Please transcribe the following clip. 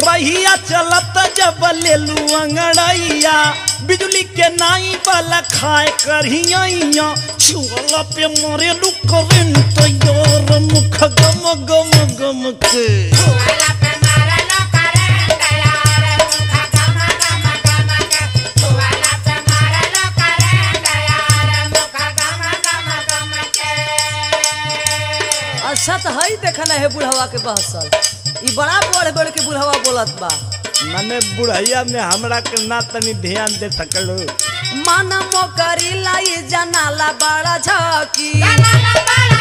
रहिया चलत जब लेलू अंगड़ैया बिजली के नाई वाला खाए करहिया छुअला पे मारे लू करंट यार मुख गम गम गम के अच्छा तो हई देखना है बुढ़वा के बहसल ई बड़ा बढ़ बढ़ के बुढ़वा बोलत बा मने बुढ़ैया में हमरा के ना तनी ध्यान दे सकलो मन मोकरी लाई जनाला बड़ा झकी जनाला बड़ा